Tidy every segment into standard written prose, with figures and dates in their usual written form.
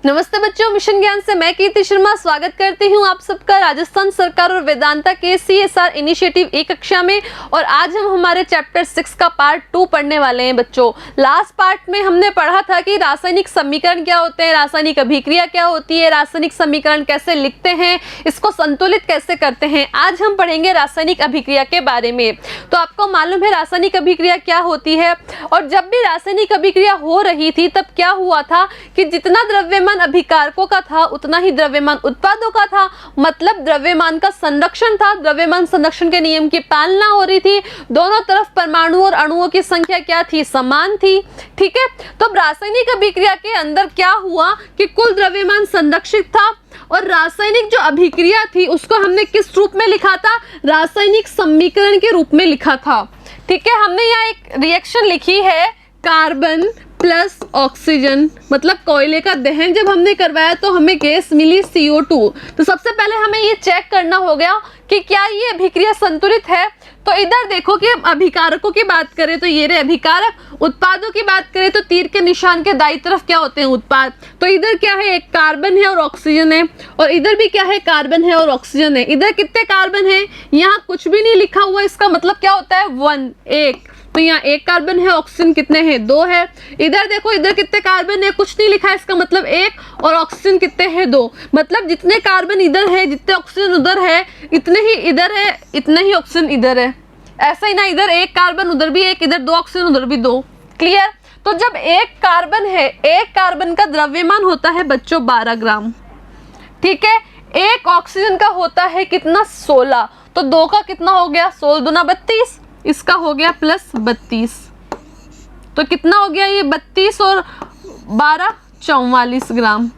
नमस्ते बच्चों, मिशन ज्ञान से मैं कीर्ति शर्मा स्वागत करती हूं आप सबका राजस्थान सरकार और वेदांता के CSR इनिशिएटिव ई कक्षा में। और आज हम हमारे चैप्टर 6 का पार्ट 2 पढ़ने वाले हैं बच्चों। लास्ट पार्ट में हमने पढ़ा था कि रासायनिक समीकरण क्या होते हैं, रासायनिक अभिक्रिया क्या होती है, रासायनिक समीकरण कैसे लिखते हैं, इसको संतुलित कैसे करते हैं। आज हम पढ़ेंगे रासायनिक अभिक्रिया के बारे में। तो आपको मालूम है रासायनिक अभिक्रिया क्या होती है, और जब भी रासायनिक अभिक्रिया हो रही थी तब क्या हुआ था कि जितना द्रव्यमान अभिकारकों का था उतना ही द्रव्यमान उत्पादों का था। मतलब द्रव्यमान का संरक्षण था, द्रव्यमान संरक्षण के नियम की पालना हो रही थी। दोनों तरफ परमाणु और अणुओं की संख्या क्या थी, समान थी। ठीक है, तो रासायनिक अभिक्रिया के अंदर क्या हुआ कि कुल द्रव्यमान संरक्षित था और रासायनिक जो अभिक्रिया थी उसको हमने किस रूप में लिखा था, रासायनिक समीकरण के रूप में लिखा था। ठीक है, हमने यहाँ एक रिएक्शन लिखी है, कार्बन प्लस ऑक्सीजन, मतलब कोयले का दहन जब हमने करवाया तो हमें गैस मिली CO2। तो सबसे पहले हमें ये चेक करना हो गया कि क्या ये अभिक्रिया संतुलित है। तो इधर देखो कि अभिकारकों की बात करें तो ये रहे अभिकारक, उत्पादों की बात करें तो तीर के निशान के दाईं तरफ क्या होते हैं, उत्पाद। तो इधर क्या है, एक कार्बन है और ऑक्सीजन है, और इधर भी क्या है, कार्बन है और ऑक्सीजन है। इधर कितने कार्बन है, यहाँ कुछ भी नहीं लिखा हुआ, इसका मतलब क्या होता है, 1 1। तो यहाँ एक कार्बन है, ऑक्सीजन कितने हैं, 2 है। इधर देखो, इधर कितने कार्बन है, कुछ नहीं लिखा है, इसका मतलब 1, और ऑक्सीजन कितने हैं, 2। मतलब जितने कार्बन इधर है, जितने ऑक्सीजन उधर है, इतने ही इधर है, इतने ही ऑक्सीजन इधर है। ऐसा ही ना, इधर एक कार्बन उधर भी एक, इधर 2 ऑक्सीजन उधर भी 2। क्लियर। तो जब एक कार्बन है, एक कार्बन का द्रव्यमान होता है बच्चों 12 ग्राम। ठीक है, एक ऑक्सीजन का होता है कितना, 16। तो 2 का कितना हो गया, 16 दूना 32, इसका हो गया प्लस 32। तो कितना हो गया ये, 32 और 12 44 ग्राम।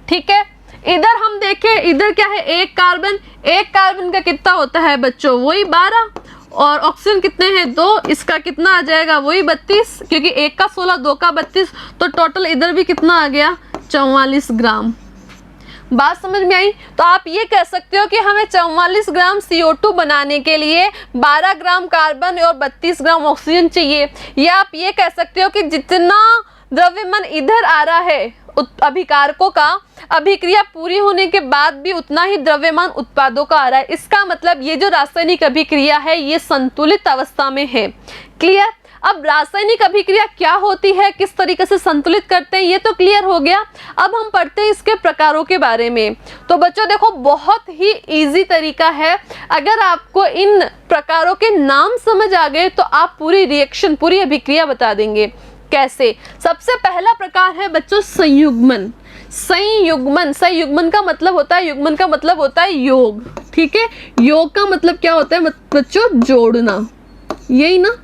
ठीक है, इधर हम देखें, इधर क्या है, एक कार्बन का कितना होता है बच्चों, वही 12, और ऑक्सीजन कितने हैं, 2, इसका कितना आ जाएगा, वही 32, क्योंकि एक का 16 2 का 32। तो टोटल इधर भी कितना आ गया, 44 ग्राम। बात समझ में आई। तो आप ये कह सकते हो कि हमें 44 ग्राम CO2 बनाने के लिए 12 ग्राम कार्बन और 32 ग्राम ऑक्सीजन चाहिए। या आप ये कह सकते हो कि जितना द्रव्यमान इधर आ रहा है अभिकारकों का, अभिक्रिया पूरी होने के बाद भी उतना ही द्रव्यमान उत्पादों का आ रहा है। इसका मतलब ये जो रासायनिक अभिक्रिया है ये संतुलित अवस्था में है। क्लियर। अब रासायनिक अभिक्रिया क्या होती है, किस तरीके से संतुलित करते हैं, ये तो क्लियर हो गया। अब हम पढ़ते हैं इसके प्रकारों के बारे में। तो बच्चों देखो, बहुत ही इजी तरीका है। अगर आपको इन प्रकारों के नाम समझ आ गए तो आप पूरी रिएक्शन, पूरी अभिक्रिया बता देंगे। कैसे? सबसे पहला प्रकार है बच्चों संयुग्मन। संयुग्मन का मतलब होता है, युग्मन का मतलब होता है योग। ठीक है, योग का मतलब क्या होता है बच्चों, जोड़ना। यही ना,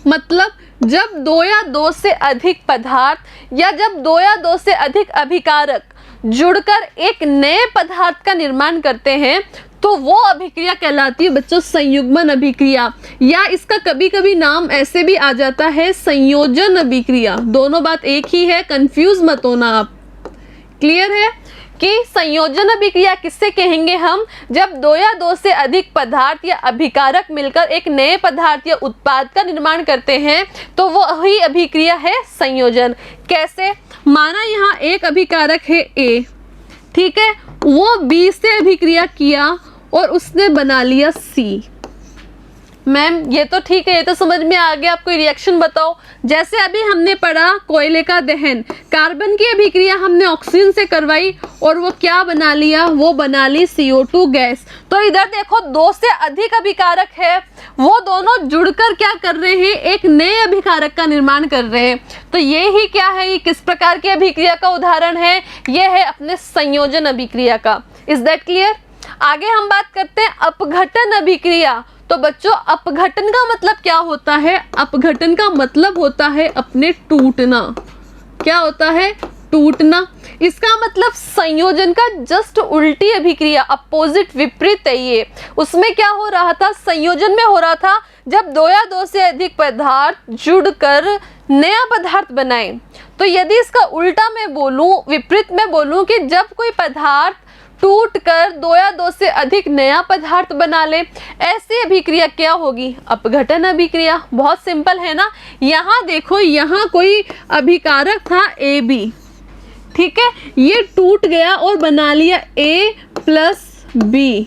मतलब जब 2 या 2 से अधिक पदार्थ या जब 2 या 2 से अधिक अभिकारक जुड़कर एक नए पदार्थ का निर्माण करते हैं तो वो अभिक्रिया कहलाती है बच्चों संयुग्मन अभिक्रिया, या इसका कभी कभी नाम ऐसे भी आ जाता है संयोजन अभिक्रिया। दोनों बात एक ही है, कंफ्यूज मत होना आप। क्लियर है कि संयोजन अभिक्रिया किससे कहेंगे हम, जब 2 या 2 से अधिक पदार्थ या अभिकारक मिलकर एक नए पदार्थ या उत्पाद का निर्माण करते हैं तो वो ही अभिक्रिया है संयोजन। कैसे? माना यहाँ एक अभिकारक है A, ठीक है, वो B से अभिक्रिया किया और उसने बना लिया C। मैम ये तो ठीक है, ये तो समझ में आ गया, आपको रिएक्शन बताओ। जैसे अभी हमने पढ़ा कोयले का दहन, कार्बन की अभिक्रिया हमने ऑक्सीजन से करवाई और वो क्या बना लिया, वो बना ली CO2 गैस। तो इधर देखो 2 से अधिक अभिकारक है, वो दोनों जुड़कर क्या कर रहे हैं, एक नए अभिकारक का निर्माण कर रहे हैं। तो ये ही क्या है, ये किस प्रकार की अभिक्रिया का उदाहरण है, ये है अपने संयोजन अभिक्रिया का। Is that clear? आगे हम बात करते हैं अपघटन अभिक्रिया। तो बच्चों अपघटन का मतलब क्या होता है, अपघटन का मतलब होता है अपने टूटना। क्या होता है, टूटना। इसका मतलब संयोजन का जस्ट उल्टी अभिक्रिया, अपोजिट, विपरीत है ये। उसमें क्या हो रहा था, संयोजन में हो रहा था जब 2 या 2 से अधिक पदार्थ जुड़कर नया पदार्थ बनाए। तो यदि इसका उल्टा मैं बोलूं, विपरीत में बोलूं कि जब कोई पदार्थ टूट कर दो या दो से अधिक नया पदार्थ बना ले, ऐसी अभिक्रिया क्या होगी? अपघटन अभिक्रिया। बहुत सिंपल है ना। यहाँ देखो, यहाँ कोई अभिकारक था AB, ठीक है, ये टूट गया और बना लिया A+B,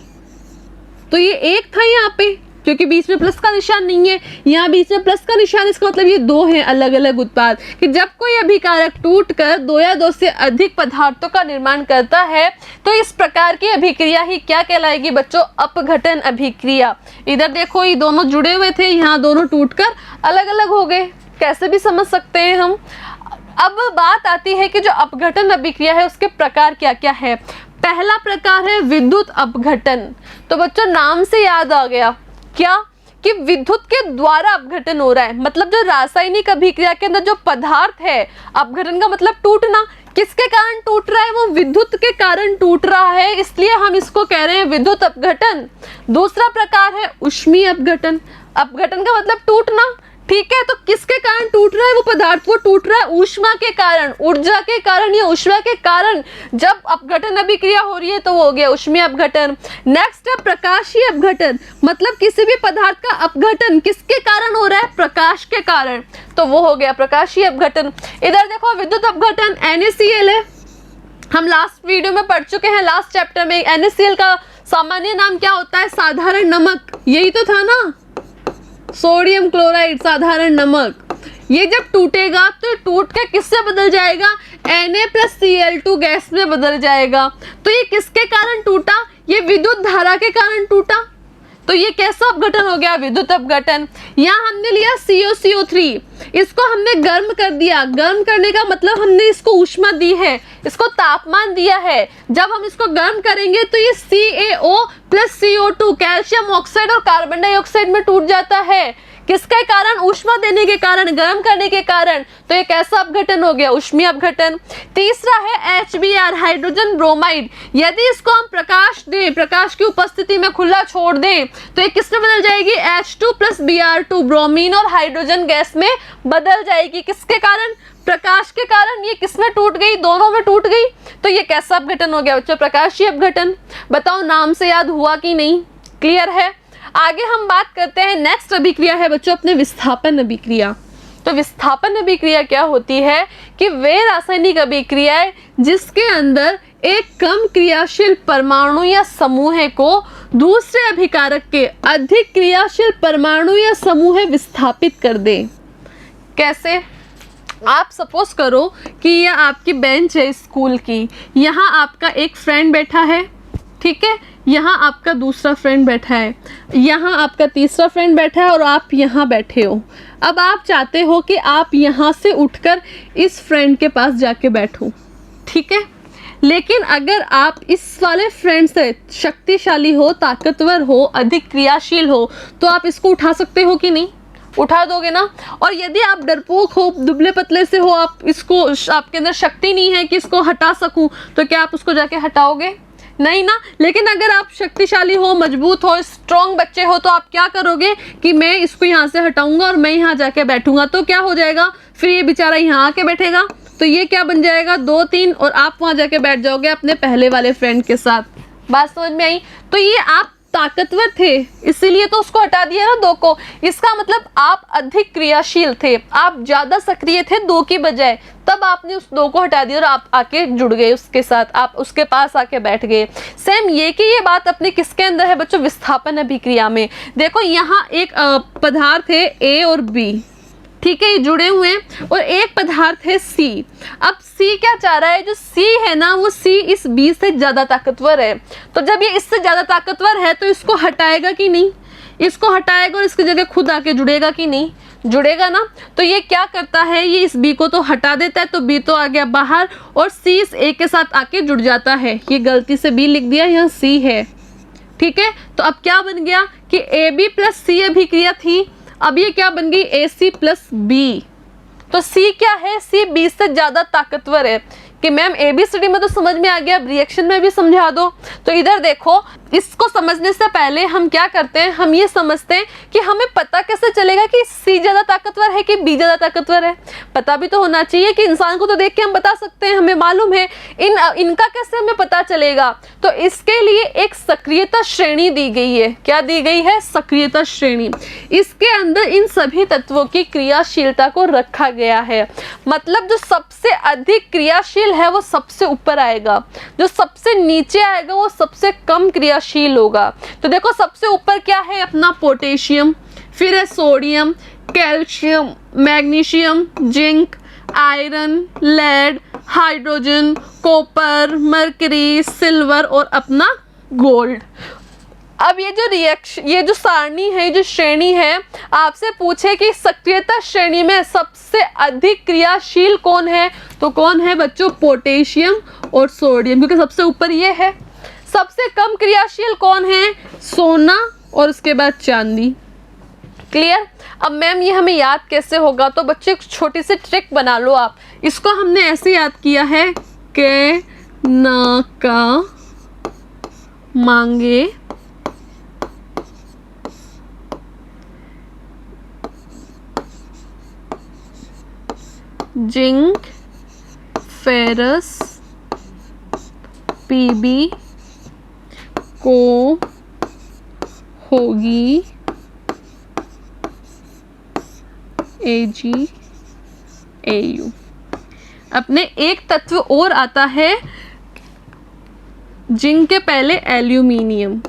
तो ये एक था यहाँ पे, क्योंकि बीच में प्लस का निशान नहीं है, यहाँ बीच में प्लस का निशान, इसका मतलब ये दो हैं अलग अलग उत्पाद। कि जब कोई अभिकारक टूटकर दो या दो से अधिक पदार्थों का निर्माण करता है तो इस प्रकार की अभिक्रिया ही क्या कहलाएगी बच्चों? अपघटन अभिक्रिया। इधर देखो, ये दोनों जुड़े हुए थे, यहाँ दोनों टूटकर अलग अलग हो गए, कैसे भी समझ सकते हैं हम। अब बात आती है कि जो अपघटन अभिक्रिया है उसके प्रकार क्या क्या है। पहला प्रकार है विद्युत अपघटन। तो बच्चों नाम से याद आ गया क्या कि विद्युत के द्वारा अपघटन हो रहा है, मतलब जो रासायनिक अभिक्रिया के अंदर जो पदार्थ है, अपघटन का मतलब टूटना, किसके कारण टूट रहा है? वो विद्युत के कारण टूट रहा है, इसलिए हम इसको कह रहे हैं विद्युत अपघटन। दूसरा प्रकार है ऊष्मीय अपघटन। अपघटन का मतलब टूटना, ठीक है, तो किसके कारण टूट रहा है वो पदार्थ? वो टूट रहा है ऊष्मा के कारण, ऊर्जा के कारण या ऊष्मा के कारण जब अपघटन अभिक्रिया हो रही है तो वो हो गया ऊष्मीय अपघटन। नेक्स्ट है प्रकाशीय अपघटन, मतलब किसी भी पदार्थ का अपघटन किसके कारण हो रहा है? प्रकाश के कारण, तो वो हो गया प्रकाशीय अपघटन। इधर देखो विद्युत अपघटन NaCl है, हम लास्ट वीडियो में पढ़ चुके हैं, लास्ट चैप्टर में। NaCl का सामान्य नाम क्या होता है? साधारण नमक, यही तो था ना, सोडियम क्लोराइड, साधारण नमक। ये जब टूटेगा तो टूट के किससे बदल जाएगा? Na+Cl2 गैस में बदल जाएगा। तो ये किसके कारण टूटा? ये विद्युत धारा के कारण टूटा। तो ये कैसा अपघटन हो गया? विद्युत अपघटन। यहाँ हमने लिया COCO3, इसको हमने गर्म कर दिया। गर्म करने का मतलब हमने इसको ऊष्मा दी है, इसको तापमान दिया है। जब हम इसको गर्म करेंगे तो ये CaO+CO2 कैल्शियम ऑक्साइड और कार्बन डाइऑक्साइड में टूट जाता है। किसके कारण? ऊष्मा देने के कारण, गर्म करने के कारण। तो ये कैसा अपघटन हो गया? ऊष्मीय अपघटन। तीसरा है HBr, हाइड्रोजन ब्रोमाइड। यदि इसको हम प्रकाश दें, प्रकाश की उपस्थिति में खुला छोड़ दें तो ये किसमें बदल जाएगी? H2+Br2, ब्रोमीन और हाइड्रोजन गैस में बदल जाएगी। किसके कारण? प्रकाश के कारण। ये किसमें टूट गई? दोनों में टूट गई। तो ये कैसा अपघटन हो गया बच्चों? प्रकाशीय अपघटन। बताओ नाम से याद हुआ कि नहीं? क्लियर है? आगे हम बात करते हैं, नेक्स्ट अभिक्रिया है बच्चों अपने विस्थापन अभिक्रिया। तो विस्थापन अभिक्रिया क्या होती है कि वे रासायनिक अभिक्रियाएं जिसके अंदर एक कम क्रियाशील परमाणु या समूह को दूसरे अभिकारक के अधिक क्रियाशील परमाणु या समूह विस्थापित कर दे। कैसे? आप सपोज करो कि ये आपकी बेंच है स्कूल की, यहाँ आपका एक फ्रेंड बैठा है, ठीक है, यहाँ आपका दूसरा फ्रेंड बैठा है, यहाँ आपका तीसरा फ्रेंड बैठा है और आप यहाँ बैठे हो। अब आप चाहते हो कि आप यहाँ से उठकर इस फ्रेंड के पास जाके बैठो, ठीक है, लेकिन अगर आप इस वाले फ्रेंड से शक्तिशाली हो, ताकतवर हो, अधिक क्रियाशील हो तो आप इसको उठा सकते हो कि नहीं? उठा दोगे ना। और यदि आप डरपोक हो, दुबले पतले से हो, आप इसको, आपके अंदर शक्ति नहीं है कि इसको हटा सकूं, तो क्या आप उसको जाके हटाओगे? नहीं ना। लेकिन अगर आप शक्तिशाली हो, मजबूत हो, स्ट्रॉन्ग बच्चे हो तो आप क्या करोगे कि मैं इसको यहाँ से हटाऊंगा और मैं यहाँ जाके बैठूंगा। तो क्या हो जाएगा? फिर ये बेचारा यहाँ आके बैठेगा, तो ये क्या बन जाएगा? 2-3, और आप वहाँ जाके बैठ जाओगे अपने पहले वाले फ्रेंड के साथ। बात समझ में आई? तो ये आप ताकतवर थे इसीलिए तो उसको हटा दिया ना, 2 को। इसका मतलब आप अधिक क्रियाशील थे, आप ज्यादा सक्रिय थे 2 की बजाय, तब आपने उस 2 को हटा दिया और आप आके जुड़ गए उसके साथ, आप उसके पास आके बैठ गए। सेम ये कि ये बात अपने किसके अंदर है बच्चों? विस्थापन अभिक्रिया में। देखो यहाँ एक पदार्थ है A और B, ठीक है, ये जुड़े हुए हैं, और एक पदार्थ है C। अब C क्या चाह रहा है? जो C है ना, वो C इस B से ज़्यादा ताकतवर है, तो जब ये इससे ज़्यादा ताकतवर है तो इसको हटाएगा कि नहीं? इसको हटाएगा और इसकी जगह खुद आके जुड़ेगा कि नहीं? जुड़ेगा ना। तो ये क्या करता है? ये इस B को तो हटा देता है, तो B तो आ गया बाहर और C इस A के साथ आके जुड़ जाता है। ये गलती से B लिख दिया, यहाँ C है, ठीक है। तो अब क्या बन गया कि AB+C अभिक्रिया थी, अब ये क्या बन गई? AC+B। तो C क्या है? C B से ज़्यादा ताकतवर है। कि मैम ABCD में तो समझ में आ गया, अब रिएक्शन में भी समझा दो। तो इधर देखो, इसको समझने से पहले हम क्या करते हैं, हम ये समझते हैं कि हमें पता कैसे चलेगा कि C ज़्यादा ताकतवर ताकतवर है कि बी ज्यादा ताकतवर है? पता भी तो होना चाहिए कि इंसान को तो देख के हम बता सकते हैं, हमें मालूम है। इनका कैसे हमें पता चलेगा? तो इसके लिए एक सक्रियता श्रेणी दी गई है। क्या दी गई है? सक्रियता श्रेणी। इसके अंदर इन सभी तत्वों की क्रियाशीलता को रखा गया है। मतलब जो सबसे अधिक क्रियाशील है वो सबसे ऊपर आएगा, जो सबसे नीचे आएगा वो सबसे कम क्रियाशील होगा। तो देखो सबसे ऊपर क्या है अपना पोटेशियम, फिर है sodium, calcium, magnesium, zinc, iron, lead, hydrogen, copper, mercury, silver और अपना गोल्ड। अब ये जो सारणी है, जो श्रेणी है, आपसे पूछे कि सक्रियता श्रेणी में सबसे अधिक क्रियाशील कौन है, तो कौन है बच्चों? पोटेशियम और सोडियम, क्योंकि सबसे ऊपर ये है। सबसे कम क्रियाशील कौन है? सोना और उसके बाद चांदी। क्लियर? अब मैम ये हमें याद कैसे होगा? तो बच्चे एक छोटी सी ट्रिक बना लो आप। इसको हमने ऐसे याद किया है के ना का मांगे जिंक, फेरस, पीबी को होगी AgAu। अपने एक तत्व और आता है जिंक के पहले एल्यूमिनियम।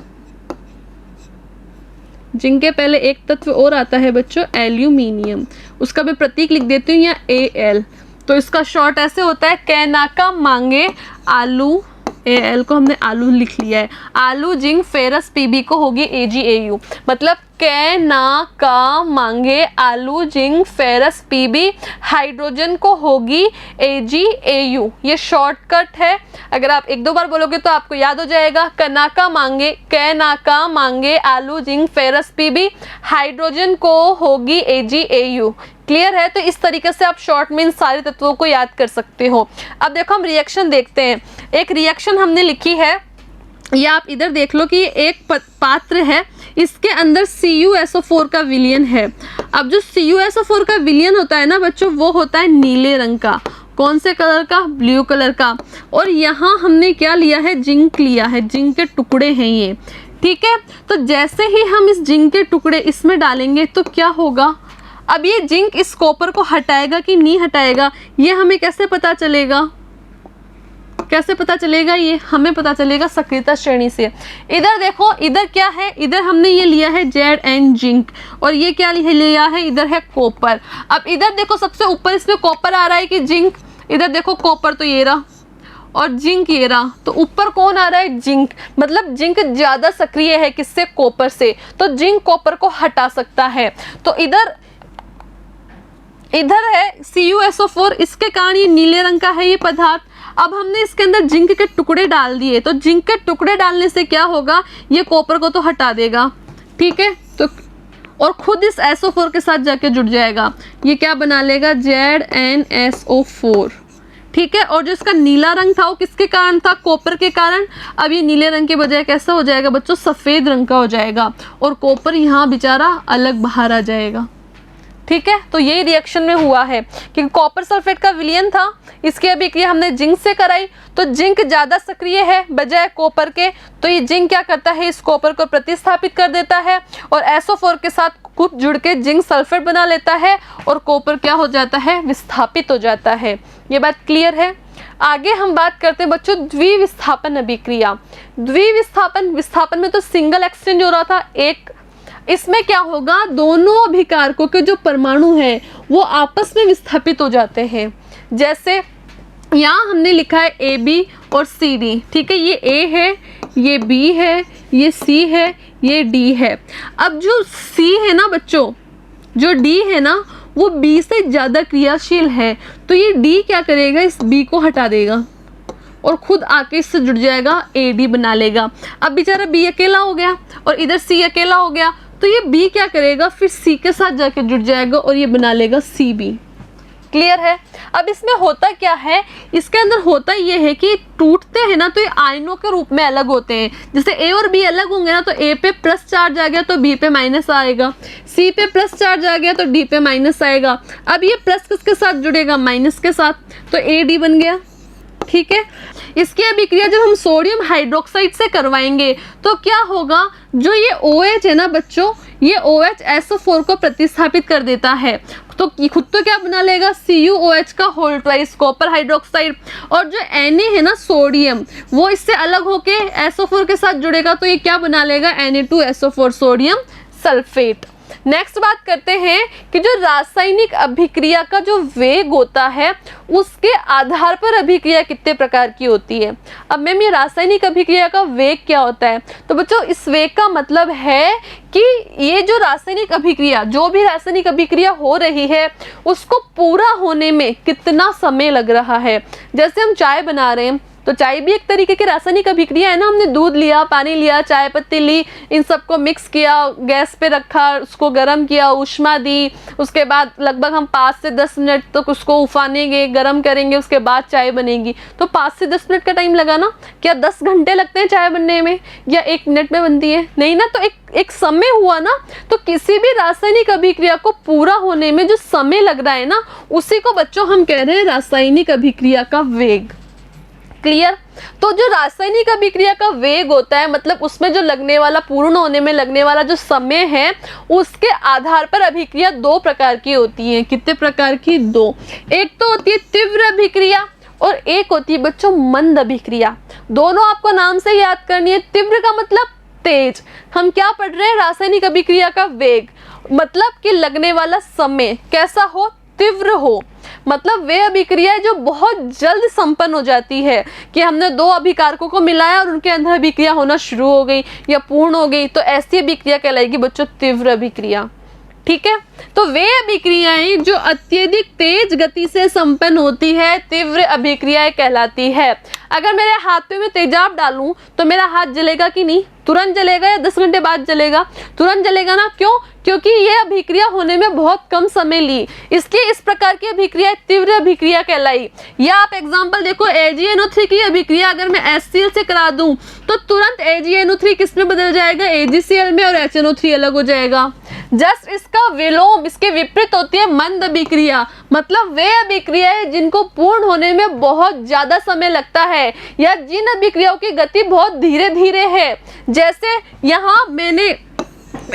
जिंक के पहले एक तत्व और आता है बच्चों एल्यूमिनियम। उसका मैं प्रतीक लिख देती हूँ यहाँ Al। तो इसका शॉर्ट ऐसे होता है कैनाका मांगे आलू, Al को हमने आलू लिख लिया है। आलू, जिंक, फेरस, पीबी को होगी AgAu। मतलब कैनाका मांगे आलू, जिंक, फेरस, पीबी, हाइड्रोजन को होगी AgAu। ये शॉर्टकट है, अगर आप एक दो बार बोलोगे तो आपको याद हो जाएगा। कैनाका मांगे आलू, जिंक, फेरस, पीबी, हाइड्रोजन को होगी AgAu। क्लियर है? तो इस तरीके से आप शॉर्ट में इन सारे तत्वों को याद कर सकते हो। अब देखो हम रिएक्शन देखते हैं। एक रिएक्शन हमने लिखी है, या आप इधर देख लो कि एक पात्र है, इसके अंदर CuSO4 का विलयन है। अब जो CuSO4 का विलयन होता है ना बच्चों, वो होता है नीले रंग का। कौन से कलर का? ब्लू कलर का। और यहाँ हमने क्या लिया है? जिंक लिया है। जिंक के टुकड़े हैं ये, ठीक है। तो जैसे ही हम इस जिंक के टुकड़े इसमें डालेंगे तो क्या होगा? अब ये जिंक इस कॉपर को हटाएगा कि नहीं हटाएगा, ये हमें कैसे पता चलेगा? कैसे पता चलेगा? ये हमें पता चलेगा सक्रियता श्रेणी से। इधर देखो, इधर क्या है? इधर हमने ये लिया है Zn जिंक, और ये क्या लिया है? इधर है कॉपर। अब इधर देखो सबसे ऊपर इसमें कॉपर आ रहा है कि जिंक? इधर देखो कॉपर तो ये रहा और जिंक ये रहा, तो ऊपर कौन आ रहा है? जिंक। मतलब जिंक ज्यादा सक्रिय है किससे? कॉपर से। तो जिंक कॉपर को हटा सकता है। तो इधर है CuSO4, इसके कारण ये नीले रंग का है ये पदार्थ। अब हमने इसके अंदर जिंक के टुकड़े डाल दिए, तो जिंक के टुकड़े डालने से क्या होगा? ये कॉपर को तो हटा देगा, ठीक है। तो और खुद इस SO4 के साथ जाके जुड़ जाएगा। ये क्या बना लेगा? ZnSO4, ठीक है। और जो इसका नीला रंग था वो किसके कारण था? कॉपर के कारण। अब ये नीले रंग के बजाय कैसा हो जाएगा बच्चों? सफ़ेद रंग का हो जाएगा, और कॉपर यहाँ बेचारा अलग बाहर आ जाएगा, ठीक है। तो यही रिएक्शन में हुआ है कि कॉपर सल्फेट का विलयन था, इसकी अभिक्रिया हमने जिंक से कराई, तो जिंक ज़्यादा सक्रिय है बजाय कॉपर के। तो ये जिंक क्या करता है? इस कॉपर को प्रतिस्थापित कर देता है और SO4 के साथ कुछ जुड़ के जिंक सल्फेट बना लेता है, और कॉपर क्या हो जाता है? विस्थापित हो जाता है। ये बात क्लियर है? आगे हम बात करते हैं बच्चों द्विविस्थापन अभिक्रिया। विस्थापन में तो सिंगल एक्सचेंज हो रहा था एक। इसमें क्या होगा? दोनों अभिकारकों के जो परमाणु हैं वो आपस में विस्थापित हो जाते हैं। जैसे यहाँ हमने लिखा है AB और CD, ठीक है। ये A है, ये B है, ये C है, ये D है। अब जो C है ना बच्चों, जो D है ना, वो B से ज़्यादा क्रियाशील है, तो ये D क्या करेगा? इस B को हटा देगा और खुद आके इससे जुड़ जाएगा, AD बना लेगा। अब बेचारा B अकेला हो गया और इधर C अकेला हो गया, तो ये B क्या करेगा? फिर C के साथ जाके जुड़ जाएगा और ये बना लेगा CB। क्लियर है। अब इसमें होता क्या है, इसके अंदर होता ये है कि टूटते हैं ना तो ये आयनों के रूप में अलग होते हैं। जैसे ए और बी अलग होंगे ना तो ए पे प्लस चार्ज आ गया तो बी पे माइनस आएगा, सी पे प्लस चार्ज आ गया तो डी पे माइनस आएगा। अब ये प्लस किसके साथ जुड़ेगा, माइनस के साथ, तो ए डी बन गया। ठीक है, इसकी अभिक्रिया जब हम सोडियम हाइड्रोक्साइड से करवाएंगे तो क्या होगा, जो ये OH है ना बच्चों, ये OH SO4 को प्रतिस्थापित कर देता है तो खुद तो क्या बना लेगा, CuOH का होल ट्वाइस कॉपर हाइड्रोक्साइड। और जो Na है ना सोडियम, वो इससे अलग होके SO4 के साथ जुड़ेगा तो ये क्या बना लेगा, Na2SO4 सोडियम सल्फेट। नेक्स्ट बात करते हैं कि जो रासायनिक अभिक्रिया का जो वेग होता है उसके आधार पर अभिक्रिया कितने प्रकार की होती है। अब मैम ये रासायनिक अभिक्रिया का वेग क्या होता है, तो बच्चों इस वेग का मतलब है कि ये जो रासायनिक अभिक्रिया, जो भी रासायनिक अभिक्रिया हो रही है उसको पूरा होने में कितना समय लग रहा है। जैसे हम चाय बना रहे हैं तो चाय भी एक तरीके की रासायनिक अभिक्रिया है ना, हमने दूध लिया, पानी लिया, चाय पत्ती ली, इन सबको मिक्स किया, गैस पे रखा, उसको गर्म किया, ऊष्मा दी, उसके बाद लगभग हम 5 से 10 मिनट तक उसको उफानेंगे, गर्म करेंगे, उसके बाद चाय बनेगी। तो 5 से 10 मिनट का टाइम लगा ना, क्या 10 घंटे लगते हैं चाय बनने में या 1 मिनट में बनती है, नहीं ना। तो एक समय हुआ ना, तो किसी भी रासायनिक अभिक्रिया को पूरा होने में जो समय लग रहा है ना, उसी को बच्चों हम कह रहे हैं रासायनिक अभिक्रिया का वेग। क्लियर। तो जो रासायनिक अभिक्रिया का वेग होता है, मतलब उसमें जो लगने वाला, पूर्ण होने में लगने वाला जो समय है, उसके आधार पर अभिक्रिया 2 प्रकार की होती है। कितने प्रकार की, 2। एक तो होती है तीव्र अभिक्रिया और एक होती है बच्चों मंद अभिक्रिया। दोनों आपको नाम से याद करनी है। तीव्र का मतलब तेज, हम क्या पढ़ रहे हैं, रासायनिक अभिक्रिया का वेग, मतलब कि लगने वाला समय कैसा हो, तीव्र हो। मतलब वे अभिक्रिया जो बहुत जल्द संपन्न हो जाती है कि हमने 2 अभिकारकों को मिलाया और उनके अंदर अभिक्रिया होना शुरू हो गई या पूर्ण हो गई, तो ऐसी अभिक्रिया कहलाएगी बच्चों तीव्र अभिक्रिया। ठीक है, तो वे अभिक्रियाएं जो अत्यधिक तेज गति से संपन्न होती है तीव्र अभिक्रियाएं कहलाती है। अगर मेरे हाथ पे मैं तेजाब डालूं तो मेरा हाथ जलेगा कि नहीं, तुरंत जलेगा या 10 घंटे बाद जलेगा, तुरंत जलेगा ना। क्यों, क्योंकि ये अभिक्रिया होने में बहुत कम समय ली, इसलिए इस प्रकार की अभिक्रिया तीव्र अभिक्रिया कहलाई। या आप एग्जांपल देखो, AgNO3 की अभिक्रिया अगर मैं HCl से करा दूं तो तुरंत AgNO3 किस में बदल जाएगा, AgCl में, और HNO3 अलग हो जाएगा। जस्ट इसका विलोम, इसके विपरीत होती है मंद अभिक्रिया, मतलब वे अभिक्रियाएं जिनको पूर्ण होने में बहुत ज्यादा समय लगता है या जिन अभिक्रियाओं की गति बहुत धीरे धीरे है। जैसे यहाँ मैंने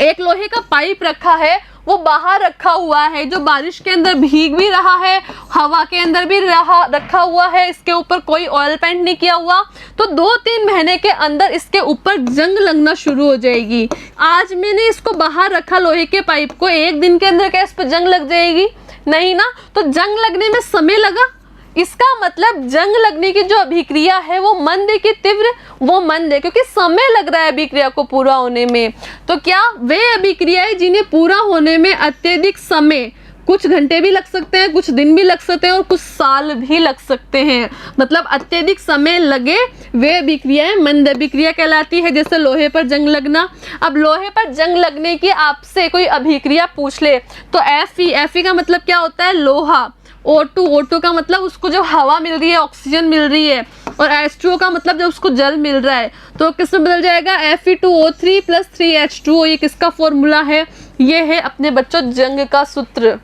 एक लोहे का पाइप रखा है, वो बाहर रखा हुआ है, जो बारिश के अंदर भीग भी रहा है, हवा के अंदर भी रखा हुआ है, इसके ऊपर कोई ऑयल पेंट नहीं किया हुआ, तो 2-3 महीने के अंदर इसके ऊपर जंग लगना शुरू हो जाएगी। आज मैंने इसको बाहर रखा लोहे के पाइप को, 1 दिन के अंदर क्या इस पर जंग लग जाएगी, नहीं ना। तो जंग लगने में समय लगा, इसका मतलब जंग लगने की जो अभिक्रिया है वो मंद है कि तीव्र, वो मंद है, क्योंकि समय लग रहा है अभिक्रिया को पूरा होने में। तो क्या वे अभिक्रियाएं जिन्हें पूरा होने में अत्यधिक समय, कुछ घंटे भी लग सकते हैं, कुछ दिन भी लग सकते हैं और कुछ साल भी लग सकते हैं, मतलब अत्यधिक समय लगे, वे अभिक्रियाएं मंद अभिक्रिया कहलाती है। जैसे लोहे पर जंग लगना। अब लोहे पर जंग लगने की आपसे कोई अभिक्रिया पूछ ले तो Fe का मतलब क्या होता है, लोहा। O2 का मतलब उसको जो हवा मिल रही है, ऑक्सीजन मिल रही है, और H2O का मतलब जब उसको जल मिल रहा है, तो किस में बदल जाएगा, Fe2O3 + 3H2O। ये किसका फॉर्मूला है, ये है अपने बच्चों जंग का सूत्र।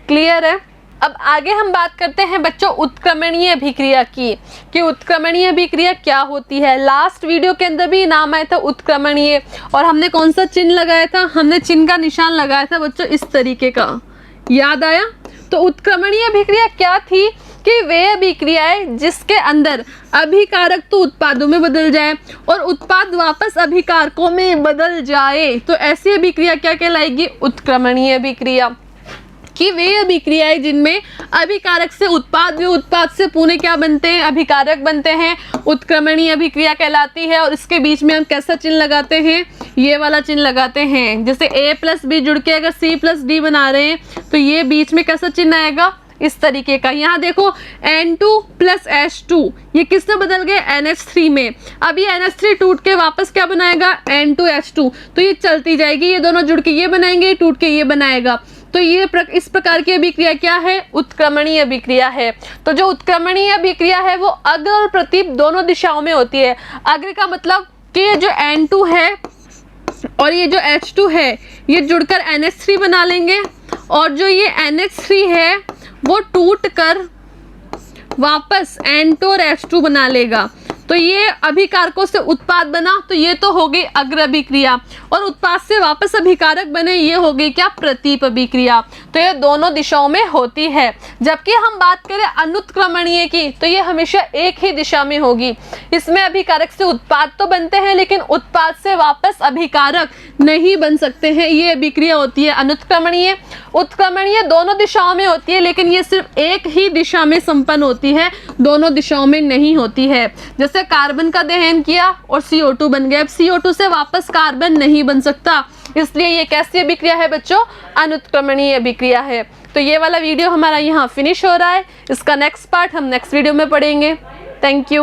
क्लियर है। अब आगे हम बात करते हैं बच्चों उत्क्रमणीय अभिक्रिया की, कि उत्क्रमणीय अभिक्रिया क्या होती है। लास्ट वीडियो के अंदर भी नाम आया था उत्क्रमणीय, और हमने कौन सा चिन्ह लगाया था, हमने चिन्ह का निशान लगाया था बच्चों इस तरीके का, याद आया। तो उत्क्रमणीय अभिक्रिया क्या थी कि वे अभिक्रियाएं जिसके अंदर अभिकारक तो उत्पादों में बदल जाए और उत्पाद वापस अभिकारकों में बदल जाए, तो ऐसी अभिक्रिया क्या कहलाएगी, उत्क्रमणीय अभिक्रिया। कि वे अभिक्रियाएं जिनमें अभिकारक से उत्पाद, वे उत्पाद से पुनः क्या बनते हैं, अभिकारक बनते हैं, उत्क्रमणीय अभिक्रिया कहलाती है। और इसके बीच में हम कैसा चिन्ह लगाते हैं, ये वाला चिन्ह लगाते हैं। जैसे A + B जुड़ के अगर C + D बना रहे हैं तो ये बीच में कैसा चिन्ह आएगा, इस तरीके का। यहाँ देखो N2 + H2, ये किससे बदल गए, NH3 में। अब ये NH3 टूट के वापस क्या बनाएगा, N2H2। तो ये चलती जाएगी, ये दोनों जुड़ के ये बनाएंगे, टूट के ये बनाएगा। तो ये इस प्रकार की अभिक्रिया क्या है? उत्क्रमणीय अभिक्रिया है। तो जो उत्क्रमणीय अभिक्रिया है वो अग्र और प्रतीप दोनों दिशाओं में होती है। अग्र का मतलब कि ये जो N2 है और ये जो H2 है ये जुड़कर NH3 बना लेंगे, और जो ये NH3 है वो टूट कर वापस N2 और H2 बना लेगा। तो ये अभिकारकों से उत्पाद बना, तो ये तो हो गई अग्र अभिक्रिया, और उत्पाद से वापस अभिकारक बने, ये हो गई क्या? प्रतीप अभिक्रिया। तो ये दोनों दिशाओं में होती है। जबकि हम बात करें अनुत्क्रमणीय की, तो ये हमेशा एक ही दिशा में होगी। इसमें अभिकारक से उत्पाद तो बनते हैं लेकिन उत्पाद से वापस अभिकारक नहीं बन सकते हैं, ये अभिक्रिया होती है अनुत्क्रमणीय। उत्क्रमणीय दोनों दिशाओं में होती है लेकिन ये सिर्फ एक ही दिशा में संपन्न होती है, दोनों दिशाओं में नहीं होती है। जैसे कार्बन का दहन किया और CO2 बन गया, अब CO2 से वापस कार्बन नहीं बन सकता, इसलिए ये कैसी अभिक्रिया है बच्चों? अनुत्क्रमणीय अभिक्रिया है। तो ये वाला वीडियो हमारा यहाँ फिनिश हो रहा है। इसका नेक्स्ट पार्ट हम नेक्स्ट वीडियो में पढ़ेंगे। Thank you.